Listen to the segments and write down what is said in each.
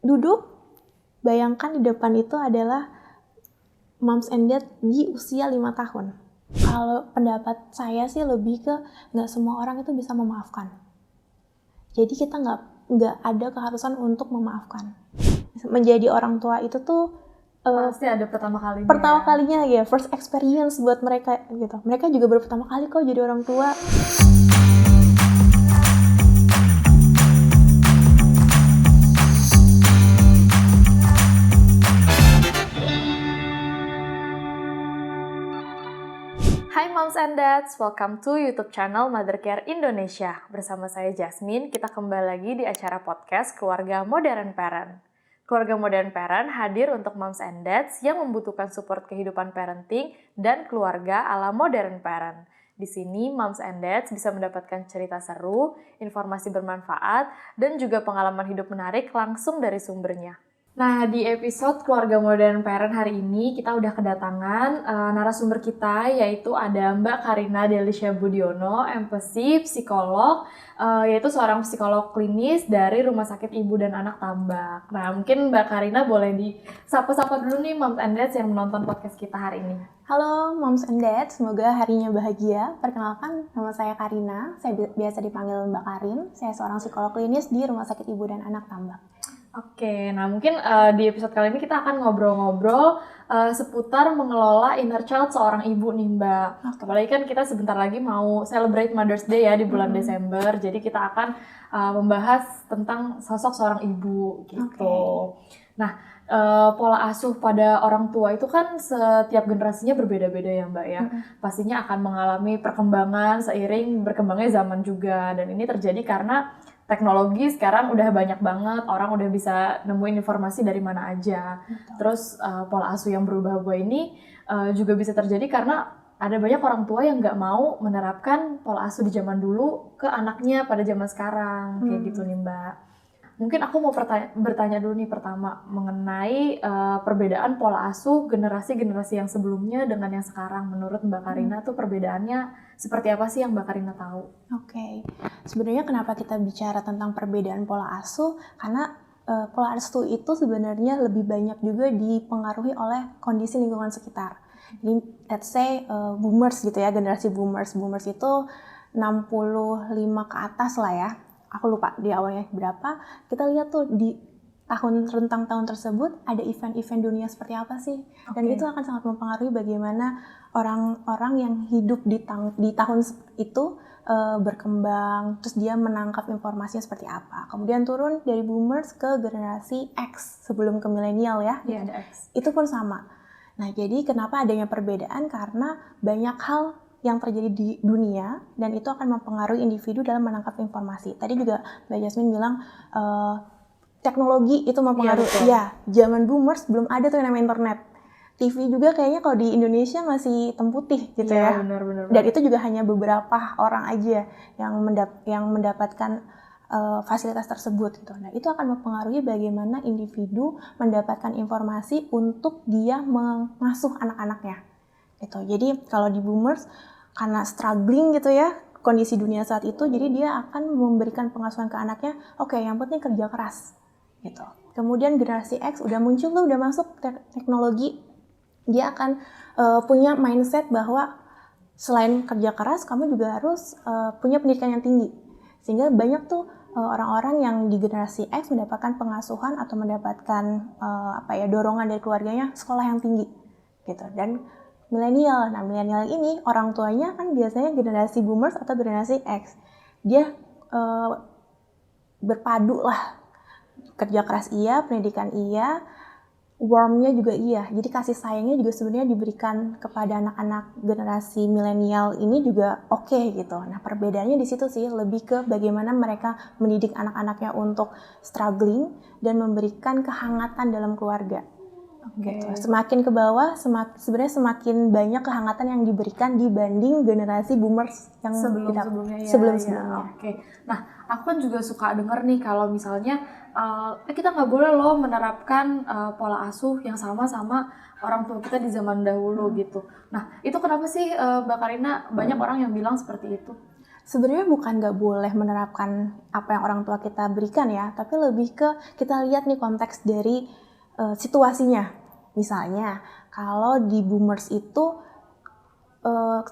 duduk, bayangkan di depan itu adalah moms and dad di usia 5 tahun. Kalau pendapat saya sih lebih ke nggak semua orang itu bisa memaafkan. Jadi kita nggak ada keharusan untuk memaafkan. Menjadi orang tua itu tuh pasti ada pertama kalinya ya, first experience buat mereka gitu. Mereka juga baru pertama kali kok jadi orang tua. Hai Moms and Dads, welcome to YouTube channel Mother Care Indonesia. Bersama saya Jasmine, kita kembali lagi di acara podcast Keluarga Modern Parent. Keluarga Modern Parent hadir untuk Moms and Dads yang membutuhkan support kehidupan parenting dan keluarga ala Modern Parent. Di sini Moms and Dads bisa mendapatkan cerita seru, informasi bermanfaat, dan juga pengalaman hidup menarik langsung dari sumbernya. Nah, di episode Keluarga Modern Parent hari ini kita udah kedatangan narasumber kita, yaitu ada Mbak Karina Delisha Budiono, MPhilsy, psikolog, yaitu seorang psikolog klinis dari Rumah Sakit Ibu dan Anak Tambak. Nah, mungkin Mbak Karina boleh disapa-sapa dulu nih Moms and Dads yang menonton podcast kita hari ini. Halo Moms and Dads, semoga harinya bahagia. Perkenalkan, nama saya Karina, saya biasa dipanggil Mbak Karin. Saya seorang psikolog klinis di Rumah Sakit Ibu dan Anak Tambak. Oke, nah mungkin di episode kali ini kita akan ngobrol-ngobrol seputar mengelola inner child seorang ibu nih Mbak. Apalagi kan kita sebentar lagi mau celebrate Mother's Day ya di bulan Desember, jadi kita akan membahas tentang sosok seorang ibu gitu. Nah, pola asuh pada orang tua itu kan setiap generasinya berbeda-beda ya Mbak ya. Pastinya akan mengalami perkembangan seiring berkembangnya zaman juga, dan ini terjadi karena teknologi sekarang udah banyak banget, orang udah bisa nemuin informasi dari mana aja. Terus pola asuh yang berubah-ubah ini juga bisa terjadi karena ada banyak orang tua yang nggak mau menerapkan pola asuh di zaman dulu ke anaknya pada zaman sekarang, kayak gitu nih Mbak. Mungkin aku mau bertanya dulu nih pertama mengenai perbedaan pola asuh generasi-generasi yang sebelumnya dengan yang sekarang. Menurut Mbak Karina tuh perbedaannya seperti apa sih yang Mbak Karina tahu? Oke. Sebenarnya kenapa kita bicara tentang perbedaan pola asuh? Karena pola asuh itu sebenarnya lebih banyak juga dipengaruhi oleh kondisi lingkungan sekitar. Jadi let's say boomers gitu ya, generasi boomers. Boomers itu 65 ke atas lah ya. Aku lupa di awalnya berapa. Kita lihat tuh di rentang tahun tersebut ada event-event dunia seperti apa sih. Dan itu akan sangat mempengaruhi bagaimana orang-orang yang hidup di tahun itu berkembang, terus dia menangkap informasinya seperti apa. Kemudian turun dari boomers ke generasi X sebelum ke milenial ya. Iya, ada X. Itu pun sama. Nah, jadi kenapa adanya perbedaan? Karena banyak hal yang terjadi di dunia dan itu akan mempengaruhi individu dalam menangkap informasi. Tadi juga Mbak Jasmine bilang teknologi itu mempengaruhi. Ya, zaman boomers belum ada tuh yang namanya internet. TV juga kayaknya kalau di Indonesia masih hitam putih gitu ya. Benar. Dan itu juga hanya beberapa orang aja yang mendapatkan fasilitas tersebut gitu. Nah, itu akan mempengaruhi bagaimana individu mendapatkan informasi untuk dia mengasuh anak-anaknya. Gitu. Jadi kalau di boomers karena struggling gitu ya kondisi dunia saat itu, jadi dia akan memberikan pengasuhan ke anaknya, oke, yang penting kerja keras gitu. Kemudian generasi X udah muncul tuh, udah masuk teknologi, dia akan punya mindset bahwa selain kerja keras kamu juga harus punya pendidikan yang tinggi, sehingga banyak tuh orang-orang yang di generasi X mendapatkan pengasuhan atau mendapatkan dorongan dari keluarganya sekolah yang tinggi gitu. Dan milenial. Nah, milenial ini orang tuanya kan biasanya generasi boomers atau generasi X. Dia berpadu lah. Kerja keras iya, pendidikan iya, warmnya juga iya. Jadi kasih sayangnya juga sebenarnya diberikan kepada anak-anak generasi milenial ini juga oke gitu. Nah, perbedaannya di situ sih, lebih ke bagaimana mereka mendidik anak-anaknya untuk struggling dan memberikan kehangatan dalam keluarga. Gitu. Semakin ke bawah, sebenarnya semakin banyak kehangatan yang diberikan dibanding generasi boomers yang sebelum-sebelumnya. Oke. Nah, aku kan juga suka denger nih kalau misalnya kita nggak boleh loh menerapkan pola asuh yang sama orang tua kita di zaman dahulu gitu. Nah, itu kenapa sih Mbak Karina banyak orang yang bilang seperti itu? Sebenarnya bukan nggak boleh menerapkan apa yang orang tua kita berikan ya, tapi lebih ke kita lihat nih konteks dari situasinya. Misalnya, kalau di boomers itu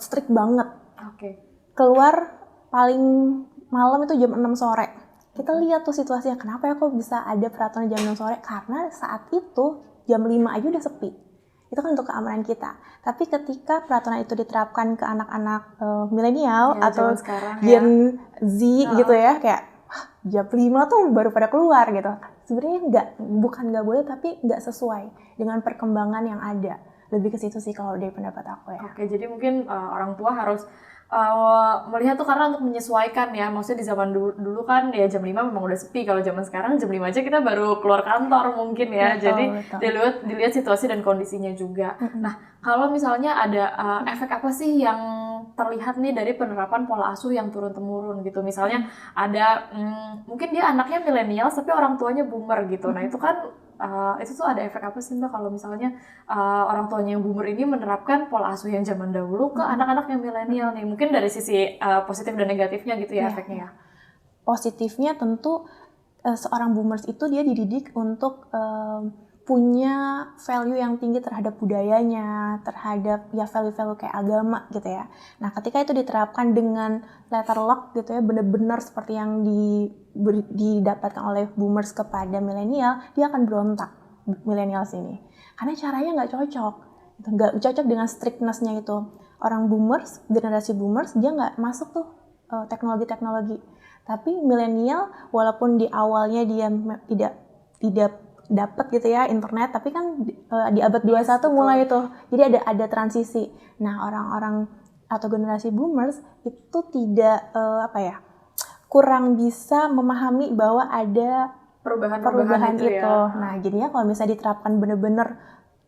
strict banget. Keluar paling malam itu jam 6 sore. Kita lihat tuh situasinya, kenapa ya kok bisa ada peraturan jam 6 sore? Karena saat itu jam 5 aja udah sepi. Itu kan untuk keamanan kita. Tapi ketika peraturan itu diterapkan ke anak-anak milenial atau Gen Z gitu ya, kayak jam 5 tuh baru pada keluar gitu. Sebenarnya bukan nggak boleh, tapi nggak sesuai dengan perkembangan yang ada. Lebih ke situ sih kalau dari pendapat aku ya. Oke, jadi mungkin orang tua harus melihat tuh karena untuk menyesuaikan ya. Maksudnya di zaman dulu kan ya jam 5 memang udah sepi. Kalau zaman sekarang jam 5 aja kita baru keluar kantor mungkin ya. Betul, jadi betul. dilihat situasi dan kondisinya juga. Nah, kalau misalnya ada efek apa sih yang terlihat nih dari penerapan pola asuh yang turun-temurun gitu. Misalnya ada mungkin dia anaknya milenial tapi orang tuanya boomer gitu. Nah, itu kan itu tuh ada efek apa sih Mbak kalau misalnya orang tuanya yang boomer ini menerapkan pola asuh yang zaman dahulu ke anak-anak yang milenial nih? Mungkin dari sisi positif dan negatifnya gitu ya efeknya ya. Positifnya tentu seorang boomers itu dia dididik untuk punya value yang tinggi terhadap budayanya, terhadap ya value-value kayak agama gitu ya. Nah, ketika itu diterapkan dengan letter lock gitu ya, benar-benar seperti yang didapatkan oleh boomers kepada milenial, dia akan berontak milenial sini. Karena caranya nggak cocok dengan strictness-nya itu. Orang boomers, generasi boomers, dia nggak masuk tuh teknologi-teknologi. Tapi milenial, walaupun di awalnya dia tidak dapat gitu ya internet, tapi kan di abad 21 mulai itu. Jadi ada transisi. Nah, orang-orang atau generasi boomers itu tidak kurang bisa memahami bahwa ada perubahan itu. Ya. Nah, jadinya kalau misalnya diterapkan benar-benar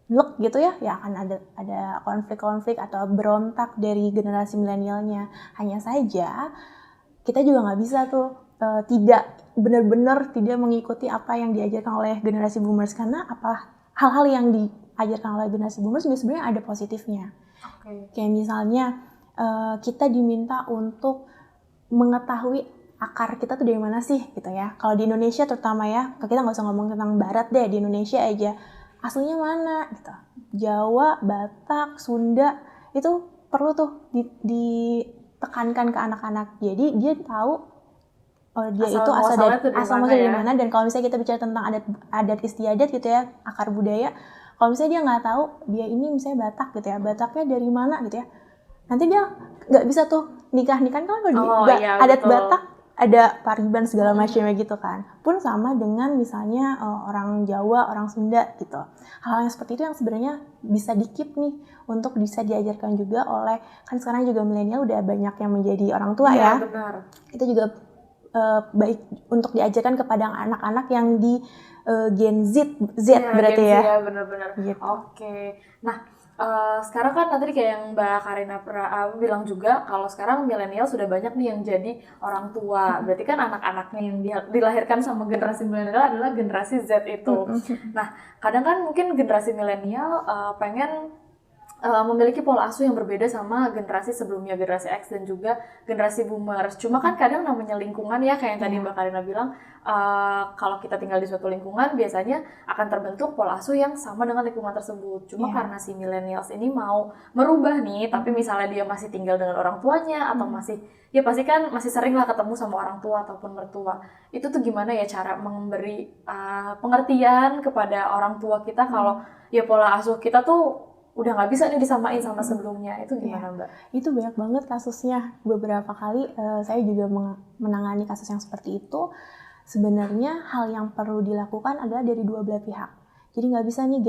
look gitu ya akan ada konflik-konflik atau berontak dari generasi milenialnya. Hanya saja kita juga nggak bisa tuh tidak benar-benar tidak mengikuti apa yang diajarkan oleh generasi boomers, karena hal-hal yang diajarkan oleh generasi boomers juga sebenarnya ada positifnya. Kayak misalnya kita diminta untuk mengetahui akar kita tuh dari mana sih gitu ya. Kalau di Indonesia terutama ya, kita nggak usah ngomong tentang barat deh, di Indonesia aja aslinya mana gitu. Jawa, Batak, Sunda itu perlu tuh ditekankan ke anak-anak. Jadi dia tahu dia itu asal muasal dari mana. Dan kalau misalnya kita bicara tentang adat istiadat gitu ya, akar budaya, kalau misalnya dia nggak tahu dia ini misalnya Batak gitu ya, Bataknya dari mana gitu ya, nanti dia nggak bisa tuh nikah kan kalau adat Batak ada pariban segala macamnya gitu kan. Pun sama dengan misalnya orang Jawa, orang Sunda gitu. Hal yang seperti itu yang sebenarnya bisa di-keep nih untuk bisa diajarkan juga oleh, kan sekarang juga milenial udah banyak yang menjadi orang tua ya. Benar. Itu juga baik untuk diajarkan kepada anak-anak yang di Gen Z berarti Gen Z, ya. Benar-benar. Gitu. Oke. Nah, sekarang kan tadi kayak yang Mbak Karina bilang juga kalau sekarang milenial sudah banyak nih yang jadi orang tua. Berarti kan anak-anaknya yang dilahirkan sama generasi milenial adalah generasi Z itu. Nah, kadang kan mungkin generasi milenial pengen memiliki pola asuh yang berbeda sama generasi sebelumnya, generasi X dan juga generasi boomers. Cuma kan kadang namanya lingkungan ya, kayak yang tadi Mbak Karina bilang, kalau kita tinggal di suatu lingkungan biasanya akan terbentuk pola asuh yang sama dengan lingkungan tersebut. Cuma karena si millennials ini mau merubah nih, tapi misalnya dia masih tinggal dengan orang tuanya atau masih sering lah ketemu sama orang tua ataupun mertua. Itu tuh gimana ya cara memberi pengertian kepada orang tua kita kalau ya pola asuh kita tuh udah nggak bisa nih disamain sama sebelumnya. Itu gimana Mbak? Itu banyak banget kasusnya. Beberapa kali saya juga menangani kasus yang seperti itu. Sebenarnya hal yang perlu dilakukan adalah dari dua belah pihak. Jadi nggak bisa nih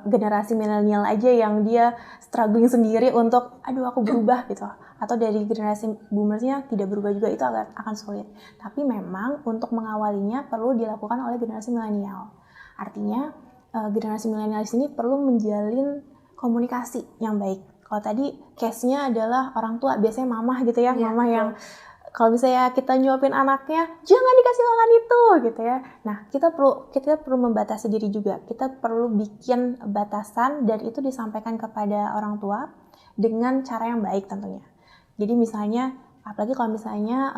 generasi milenial aja yang dia struggling sendiri untuk aku berubah gitu. Atau dari generasi boomersnya tidak berubah juga, itu akan sulit. Tapi memang untuk mengawalinya perlu dilakukan oleh generasi milenial. Artinya generasi milenial ini perlu menjalin komunikasi yang baik. Kalau tadi case-nya adalah orang tua, biasanya mama gitu ya, mama yang kalau misalnya kita nyuapin anaknya, jangan dikasih makan itu gitu ya. Nah, kita perlu membatasi diri juga. Kita perlu bikin batasan dan itu disampaikan kepada orang tua dengan cara yang baik tentunya. Jadi misalnya apalagi kalau misalnya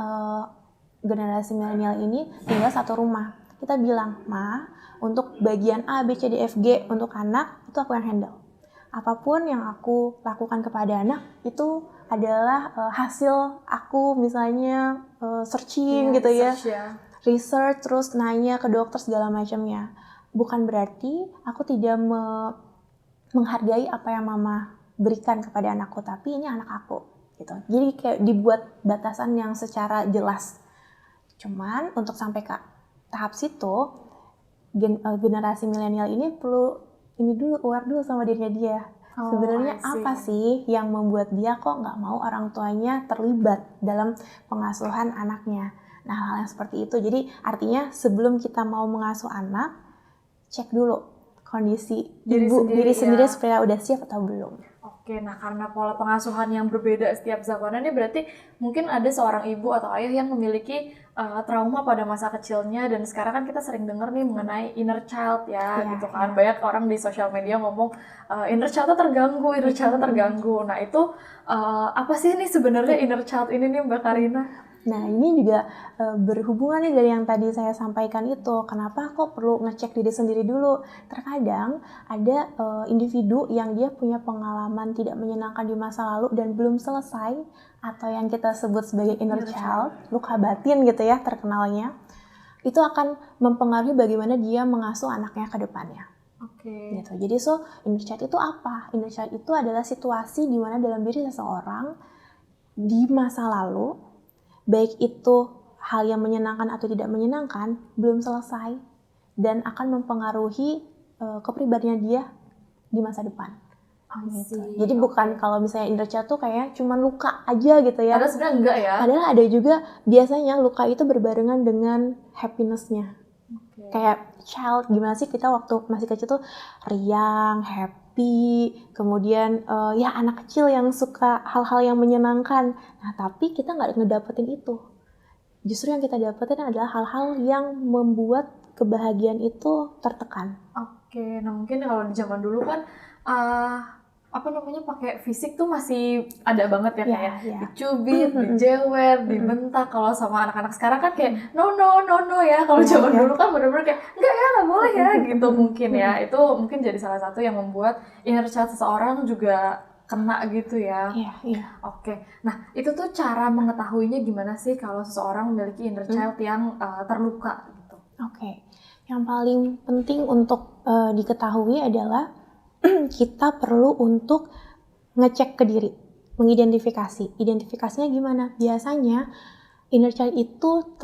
generasi milenial ini tinggal satu rumah, kita bilang, Ma, untuk bagian A, B, C, D, F, G untuk anak itu aku yang handle. Apapun yang aku lakukan kepada anak itu adalah hasil aku misalnya searching gitu ya, research, terus nanya ke dokter segala macamnya. Bukan berarti aku tidak menghargai apa yang mama berikan kepada anakku, tapi ini anak aku gitu. Jadi kayak dibuat batasan yang secara jelas. Cuman untuk sampai ke tahap situ, generasi milenial ini perlu aware dulu sama dirinya dia. Sebenarnya apa sih yang membuat dia kok nggak mau orang tuanya terlibat dalam pengasuhan anaknya? Nah, hal yang seperti itu. Jadi artinya sebelum kita mau mengasuh anak, cek dulu kondisi diri sendiri supaya udah siap atau belum. Oke, nah karena pola pengasuhan yang berbeda setiap zamannya, ini berarti mungkin ada seorang ibu atau ayah yang memiliki trauma pada masa kecilnya, dan sekarang kan kita sering dengar nih mengenai inner child gitu kan. Banyak orang di sosial media ngomong inner child terganggu. Nah itu apa sih nih sebenarnya inner child ini nih Mbak Karina? Nah, ini juga berhubungan nih dari yang tadi saya sampaikan itu. Kenapa kok perlu ngecek diri sendiri dulu? Terkadang ada individu yang dia punya pengalaman tidak menyenangkan di masa lalu dan belum selesai, atau yang kita sebut sebagai inner child, luka batin gitu ya terkenalnya. Itu akan mempengaruhi bagaimana dia mengasuh anaknya ke depannya. Gitu. Jadi inner child itu apa? Inner child itu adalah situasi di mana dalam diri seseorang di masa lalu, baik itu hal yang menyenangkan atau tidak menyenangkan, belum selesai dan akan mempengaruhi kepribadian dia di masa depan. Gitu. Jadi bukan kalau misalnya inner child tuh kayak cuma luka aja gitu ya. Padahal sebenarnya enggak ya. Padahal ada juga biasanya luka itu berbarengan dengan happiness-nya. Kayak child, gimana sih kita waktu masih kecil tuh riang, happy, kemudian ya anak kecil yang suka hal-hal yang menyenangkan. Nah, tapi kita nggak ngedapetin itu. Justru yang kita dapetin adalah hal-hal yang membuat kebahagiaan itu tertekan. Nah mungkin kalau di zaman dulu kan pakai fisik tuh masih ada banget ya, kayak dicubit, dijewer, dibentak. Kalau sama anak-anak sekarang kan kayak no ya. Kalau zaman dulu kan benar-benar kayak enggak ya, nggak boleh ya gitu mungkin ya. Itu mungkin jadi salah satu yang membuat inner child seseorang juga kena gitu ya. Nah itu tuh cara mengetahuinya gimana sih kalau seseorang memiliki inner child yang terluka gitu? Yang paling penting untuk diketahui adalah kita perlu untuk ngecek ke diri, mengidentifikasi. Identifikasinya gimana? Biasanya inner child itu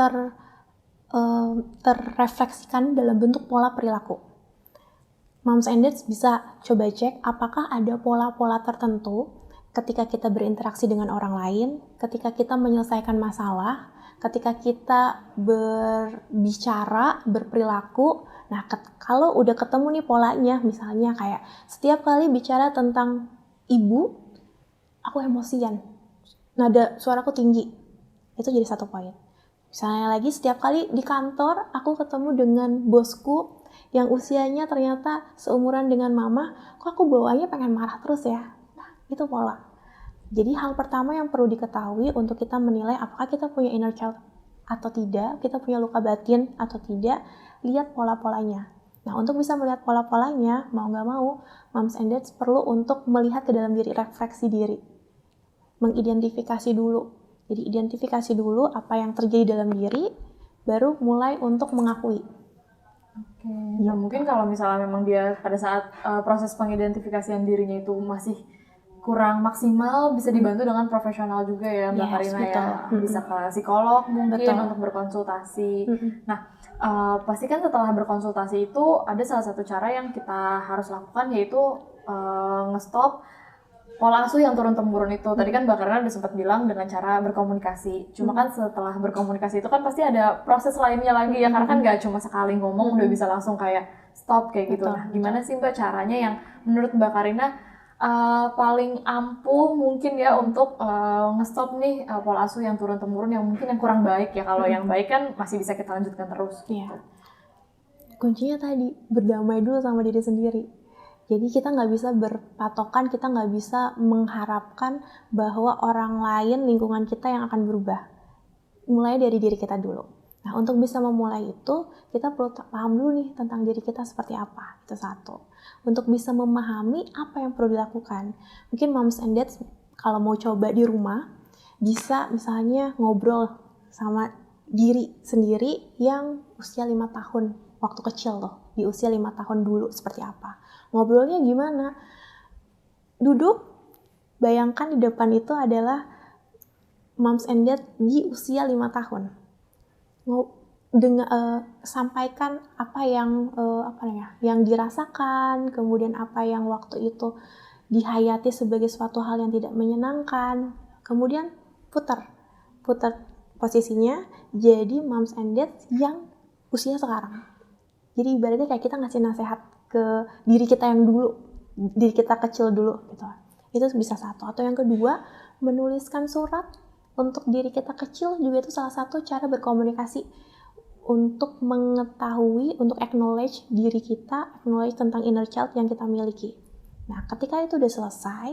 terrefleksikan dalam bentuk pola perilaku. Moms and Dads bisa coba cek apakah ada pola-pola tertentu ketika kita berinteraksi dengan orang lain, ketika kita menyelesaikan masalah, ketika kita berbicara, berperilaku. Nah, kalau udah ketemu nih polanya, misalnya kayak setiap kali bicara tentang ibu, aku emosian, nada suaraku tinggi, itu jadi satu poin. Misalnya lagi setiap kali di kantor, aku ketemu dengan bosku yang usianya ternyata seumuran dengan mama, kok aku bawaannya pengen marah terus ya? Nah, itu pola. Jadi hal pertama yang perlu diketahui untuk kita menilai apakah kita punya inner child atau tidak, kita punya luka batin atau tidak, lihat pola-polanya. Nah, untuk bisa melihat pola-polanya, mau nggak mau, Moms and Dads perlu untuk melihat ke dalam diri, refleksi diri. Mengidentifikasi dulu. Jadi identifikasi dulu apa yang terjadi dalam diri, baru mulai untuk mengakui. Nah mungkin kalau misalnya memang dia pada saat proses pengidentifikasian dirinya itu masih kurang maksimal, bisa dibantu dengan profesional juga ya Mbak Karina ya. Bisa ke psikolog mungkin untuk berkonsultasi. Nah pasti kan setelah berkonsultasi itu ada salah satu cara yang kita harus lakukan, yaitu nge-stop pola asuh yang turun-temurun itu. Tadi kan Mbak Karina udah sempat bilang dengan cara berkomunikasi. Cuma kan setelah berkomunikasi itu kan pasti ada proses lainnya lagi ya, karena kan nggak cuma sekali ngomong udah bisa langsung kayak stop kayak gitu. Nah gimana sih Mbak caranya yang menurut Mbak Karina paling ampuh mungkin ya untuk nge-stop nih pola asuh yang turun-temurun yang mungkin yang kurang baik ya. Kalau yang baik kan masih bisa kita lanjutkan terus. Kuncinya tadi berdamai dulu sama diri sendiri. Jadi kita nggak bisa berpatokan, kita nggak bisa mengharapkan bahwa orang lain, lingkungan kita yang akan berubah. Mulai dari diri kita dulu. Nah, untuk bisa memulai itu, kita perlu paham dulu nih tentang diri kita seperti apa. Itu satu. Untuk bisa memahami apa yang perlu dilakukan. Mungkin moms and dads kalau mau coba di rumah, bisa misalnya ngobrol sama diri sendiri yang usia 5 tahun, waktu kecil loh, di usia 5 tahun dulu seperti apa. Ngobrolnya gimana? Duduk, bayangkan di depan itu adalah moms and dad di usia 5 tahun. Sampaikan apa yang dirasakan, kemudian apa yang waktu itu dihayati sebagai suatu hal yang tidak menyenangkan. Kemudian putar posisinya jadi moms and dad yang usia sekarang. Jadi ibaratnya kayak kita ngasih nasihat ke diri kita yang dulu, diri kita kecil dulu gitu. Itu bisa satu. Atau yang kedua, menuliskan surat untuk diri kita kecil juga itu salah satu cara berkomunikasi untuk mengetahui, untuk acknowledge diri kita, acknowledge tentang inner child yang kita miliki. Nah, ketika itu udah selesai,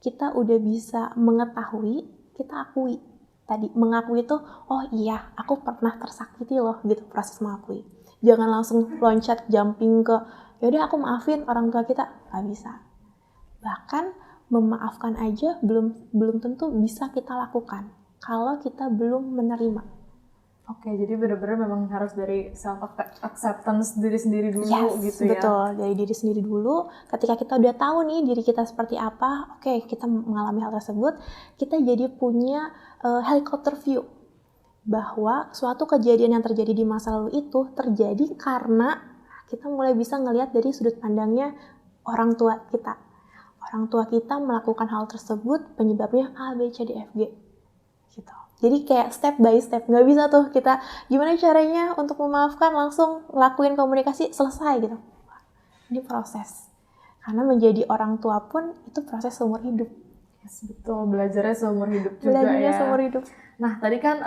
kita udah bisa mengetahui, kita akui. Tadi mengakui itu, oh iya, aku pernah tersakiti loh, gitu proses mengakui. Jangan langsung loncat, jumping ke, yaudah aku maafin orang tua kita, nggak bisa. Bahkan memaafkan aja belum tentu bisa kita lakukan kalau kita belum menerima. Oke, jadi benar-benar memang harus dari self acceptance diri sendiri dulu, gitu ya. Betul, dari diri sendiri dulu. Ketika kita udah tahu nih diri kita seperti apa, oke, kita mengalami hal tersebut, kita jadi punya helicopter view bahwa suatu kejadian yang terjadi di masa lalu itu terjadi karena kita mulai bisa ngelihat dari sudut pandangnya orang tua kita. Orang tua kita melakukan hal tersebut, penyebabnya A, B, C, D, F, G. Gitu. Jadi kayak step by step, nggak bisa tuh kita gimana caranya untuk memaafkan langsung lakuin komunikasi selesai gitu. Ini proses. Karena menjadi orang tua pun itu proses seumur hidup. Yes, betul, belajarnya seumur hidup juga Belajarnya ya. seumur hidup. Nah, tadi kan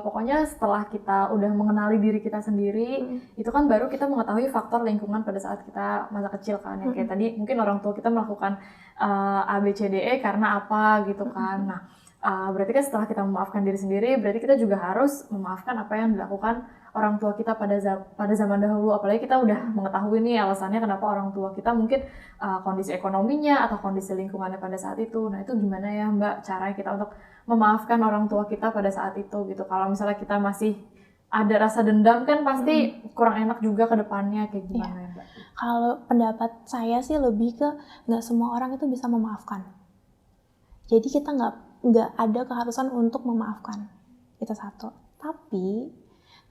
pokoknya setelah kita udah mengenali diri kita sendiri, itu kan baru kita mengetahui faktor lingkungan pada saat kita masa kecil kan. Ya, kayak tadi mungkin orang tua kita melakukan A, B, C, D, E karena apa gitu kan. Nah, berarti kan setelah kita memaafkan diri sendiri, berarti kita juga harus memaafkan apa yang dilakukan orang tua kita pada zaman dahulu. Apalagi kita udah mengetahui nih alasannya kenapa orang tua kita mungkin kondisi ekonominya atau kondisi lingkungannya pada saat itu. Nah, itu gimana ya Mbak caranya kita untuk memaafkan orang tua kita pada saat itu gitu. Kalau misalnya kita masih ada rasa dendam kan pasti kurang enak juga ke depannya, kayak gimana ya Mbak? Kalau pendapat saya sih lebih ke nggak semua orang itu bisa memaafkan. Jadi kita nggak ada keharusan untuk memaafkan, itu satu. Tapi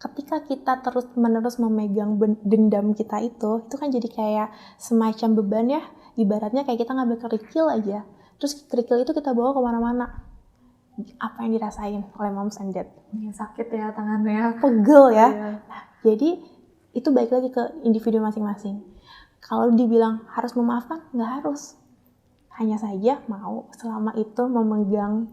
ketika kita terus-menerus memegang dendam kita itu kan jadi kayak semacam beban ya. Ibaratnya kayak kita ngambil kerikil aja, terus kerikil itu kita bawa kemana-mana. Apa yang dirasain oleh moms and dad? Ya, sakit ya tangannya, pegel ya. Iya. Nah, jadi itu balik lagi ke individu masing-masing. Kalau dibilang harus memaafkan, nggak harus. Hanya saja mau selama itu memegang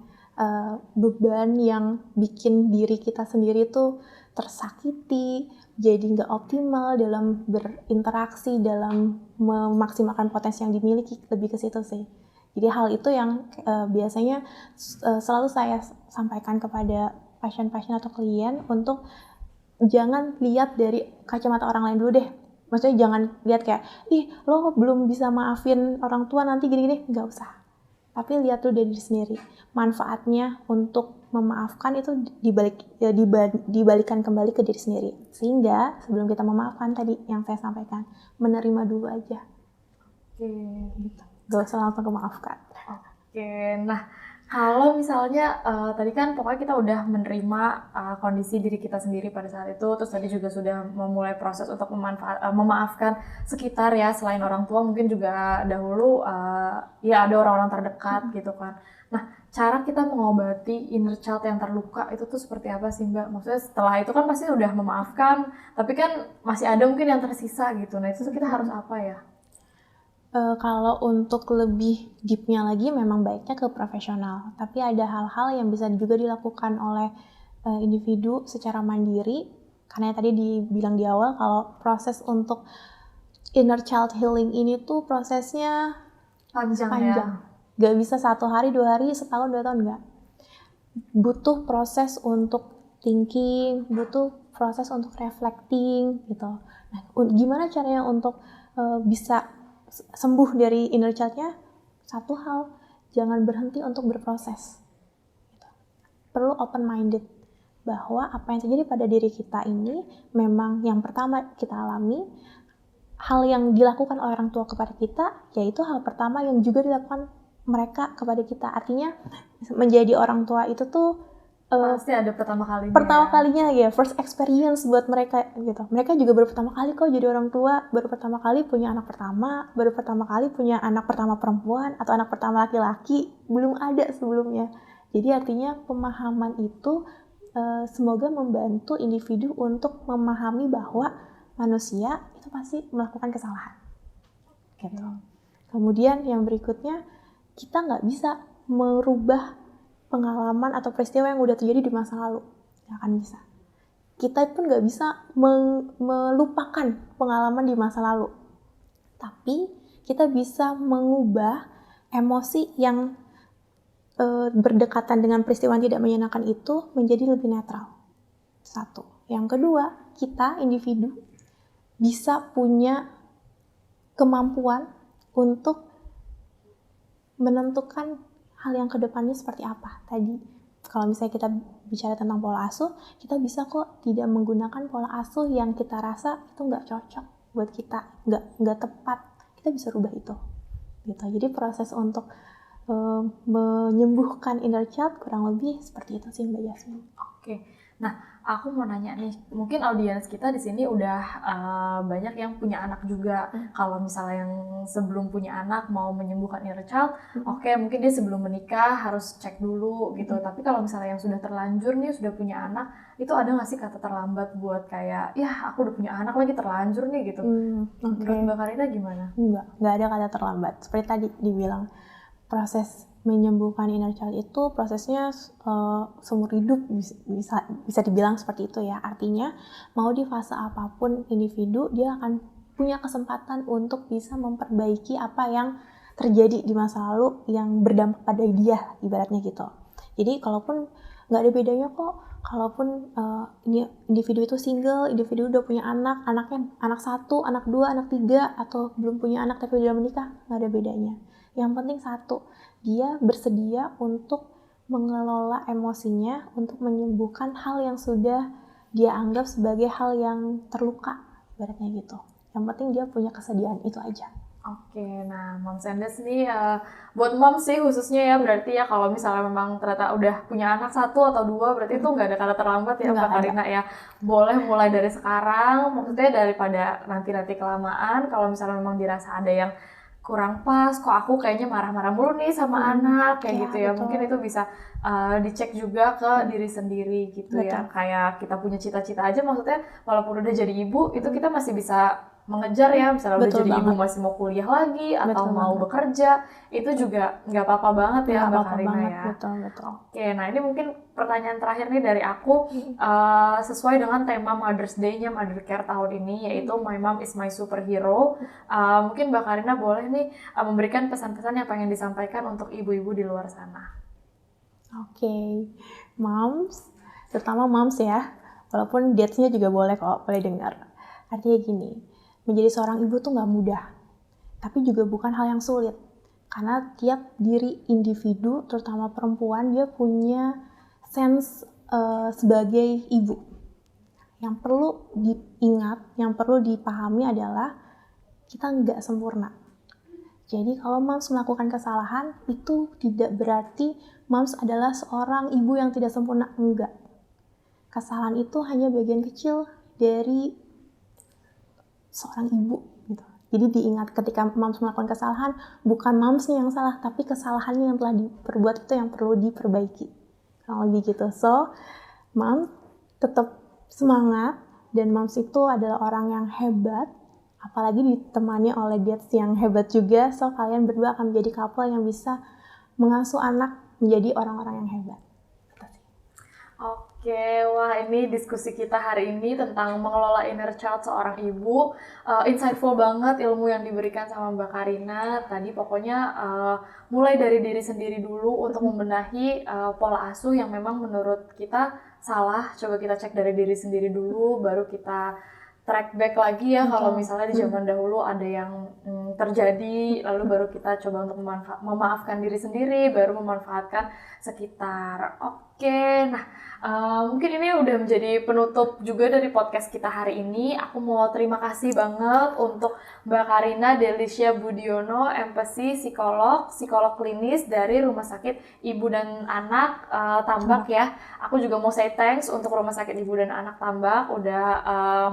beban yang bikin diri kita sendiri tuh tersakiti, jadi nggak optimal dalam berinteraksi, dalam memaksimalkan potensi yang dimiliki, lebih ke situ sih. Jadi hal itu yang biasanya selalu saya sampaikan kepada pasien-pasien atau klien untuk jangan lihat dari kacamata orang lain dulu deh. Maksudnya jangan lihat kayak, ih lo belum bisa maafin orang tua nanti gini-gini, nggak usah. Tapi lihat dulu dari diri sendiri. Manfaatnya untuk memaafkan itu dibalikan kembali ke diri sendiri. Sehingga sebelum kita memaafkan tadi yang saya sampaikan, menerima dulu aja. Oke. Gitu. Gak usah langsung memaafkan. Oke, nah kalau misalnya tadi kan pokoknya kita udah menerima kondisi diri kita sendiri pada saat itu, terus tadi juga sudah memulai proses untuk memaafkan sekitar ya, selain orang tua mungkin juga dahulu ya ada orang-orang terdekat gitu kan. Nah, cara kita mengobati inner child yang terluka itu tuh seperti apa sih Mbak? Maksudnya setelah itu kan pasti udah memaafkan, tapi kan masih ada mungkin yang tersisa gitu. Nah, itu tuh kita harus apa ya? Kalau untuk lebih deep-nya lagi memang baiknya ke profesional. Tapi ada hal-hal yang bisa juga dilakukan oleh individu secara mandiri. Karena tadi dibilang di awal kalau proses untuk inner child healing ini tuh prosesnya Panjang panjang. Gak bisa 1 hari, 2 hari, setahun, 2 tahun, enggak. Butuh proses untuk thinking, butuh proses untuk reflecting gitu. Nah, gimana caranya untuk bisa sembuh dari inner child-nya? Satu hal, jangan berhenti untuk berproses. Gitu. Perlu open minded bahwa apa yang terjadi pada diri kita ini memang yang pertama kita alami, hal yang dilakukan oleh orang tua kepada kita, yaitu hal pertama yang juga dilakukan mereka kepada kita. Artinya menjadi orang tua itu tuh pasti ada pertama kalinya ya, first experience buat mereka gitu. Mereka juga baru pertama kali kok jadi orang tua, baru pertama kali punya anak pertama, baru pertama kali punya anak pertama perempuan atau anak pertama laki-laki, belum ada sebelumnya. Jadi artinya pemahaman itu semoga membantu individu untuk memahami bahwa manusia itu pasti melakukan kesalahan gitu. Kemudian yang berikutnya, kita nggak bisa merubah pengalaman atau peristiwa yang udah terjadi di masa lalu, nggak akan bisa. Kita pun nggak bisa melupakan pengalaman di masa lalu, tapi kita bisa mengubah emosi yang berdekatan dengan peristiwa yang tidak menyenangkan itu menjadi lebih netral. Satu. Yang kedua, kita individu bisa punya kemampuan untuk menentukan hal yang kedepannya seperti apa. Tadi kalau misalnya kita bicara tentang pola asuh, kita bisa kok tidak menggunakan pola asuh yang kita rasa itu nggak cocok buat kita, nggak tepat. Kita bisa rubah itu gitu. Jadi proses untuk menyembuhkan inner child kurang lebih seperti itu sih Mbak Yasmin. Oke. Nah, aku mau nanya nih, mungkin audiens kita di sini udah banyak yang punya anak juga. Kalau misalnya yang sebelum punya anak mau menyembuhkan inner child, oke, mungkin dia sebelum menikah harus cek dulu gitu. Tapi kalau misalnya yang sudah terlanjur nih, sudah punya anak, itu ada nggak sih kata terlambat buat kayak, ya aku udah punya anak lagi terlanjur nih gitu. Menurut Mbak Karina gimana? Nggak ada kata terlambat. Seperti tadi dibilang, proses menyembuhkan inner child itu prosesnya seumur hidup, bisa dibilang seperti itu ya. Artinya mau di fase apapun individu, dia akan punya kesempatan untuk bisa memperbaiki apa yang terjadi di masa lalu yang berdampak pada dia, ibaratnya gitu. Jadi kalaupun nggak ada bedanya kok, kalaupun individu itu single, individu udah punya anaknya anak 1, anak 2, anak 3, atau belum punya anak tapi udah menikah, nggak ada bedanya. Yang penting satu, dia bersedia untuk mengelola emosinya, untuk menyembuhkan hal yang sudah dia anggap sebagai hal yang terluka, ibaratnya gitu. Yang penting dia punya kesediaan, itu aja. Oke, nah Moms and Dads nih buat moms sih khususnya ya, berarti ya kalau misalnya memang ternyata udah punya anak 1 atau 2, berarti itu nggak ada kata terlambat ya Mbak Karina ya. Boleh mulai dari sekarang, maksudnya daripada nanti kelamaan. Kalau misalnya memang dirasa ada yang kurang pas, kok aku kayaknya marah-marah mulu nih sama anak, kayak gitu ya. Betul. Mungkin itu bisa dicek juga ke diri sendiri gitu. Betul. Ya. Kayak kita punya cita-cita aja, maksudnya walaupun udah jadi ibu, itu kita masih bisa mengejar ya, misalnya udah jadi ibu masih mau kuliah lagi atau mau bekerja, itu juga nggak apa-apa banget ya Mbak Karina ya. Betul. Oke, nah ini mungkin pertanyaan terakhir nih dari aku, sesuai dengan tema Mother's Day-nya Mother Care tahun ini, yaitu My Mom is My Superhero. Mungkin Mbak Karina boleh nih memberikan pesan-pesan yang pengen disampaikan untuk ibu-ibu di luar sana. Oke, moms, terutama moms ya, walaupun dads-nya juga boleh kok, boleh dengar. Artinya gini, menjadi seorang ibu tuh nggak mudah, tapi juga bukan hal yang sulit. Karena tiap diri individu, terutama perempuan, dia punya sense sebagai ibu. Yang perlu diingat, yang perlu dipahami adalah kita nggak sempurna. Jadi kalau moms melakukan kesalahan, itu tidak berarti moms adalah seorang ibu yang tidak sempurna. Enggak. Kesalahan itu hanya bagian kecil dari seorang ibu gitu. Jadi diingat ketika moms melakukan kesalahan, bukan momsnya yang salah, tapi kesalahannya yang telah diperbuat itu yang perlu diperbaiki. Kurang lebih gitu. So, moms tetap semangat, dan moms itu adalah orang yang hebat, apalagi ditemani oleh dads yang hebat juga. So, kalian berdua akan menjadi couple yang bisa mengasuh anak menjadi orang-orang yang hebat. Oke. Oke, wah ini diskusi kita hari ini tentang mengelola inner child seorang ibu. Insightful banget ilmu yang diberikan sama Mbak Karina. Tadi pokoknya mulai dari diri sendiri dulu untuk membenahi pola asuh yang memang menurut kita salah. Coba kita cek dari diri sendiri dulu, baru kita track back lagi ya. Kalau misalnya di zaman dahulu ada yang terjadi, lalu baru kita coba untuk memaafkan diri sendiri, baru memanfaatkan sekitar. Oke, nah mungkin ini udah menjadi penutup juga dari podcast kita hari ini. Aku mau terima kasih banget untuk Mbak Karina Delicia Budiono, MPSI, psikolog klinis dari Rumah Sakit Ibu dan Anak Tambak ya. Aku juga mau say thanks untuk Rumah Sakit Ibu dan Anak Tambak udah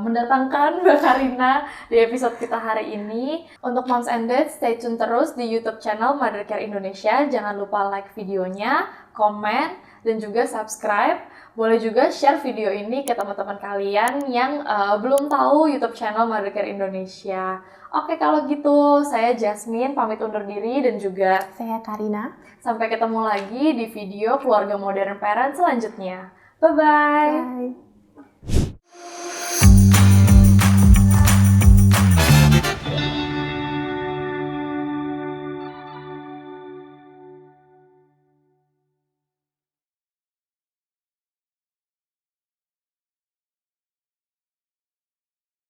mendatangkan Mbak Karina di episode kita hari ini. Untuk Moms and Dads, stay tune terus di YouTube channel Mother Care Indonesia. Jangan lupa like videonya, komen, dan juga subscribe. Boleh juga share video ini ke teman-teman kalian yang belum tahu YouTube channel Mother Care Indonesia. Oke, kalau gitu saya Jasmine pamit undur diri dan juga Saya Karina. Sampai ketemu lagi di video Keluarga Modern Parent selanjutnya. Bye-bye! Bye.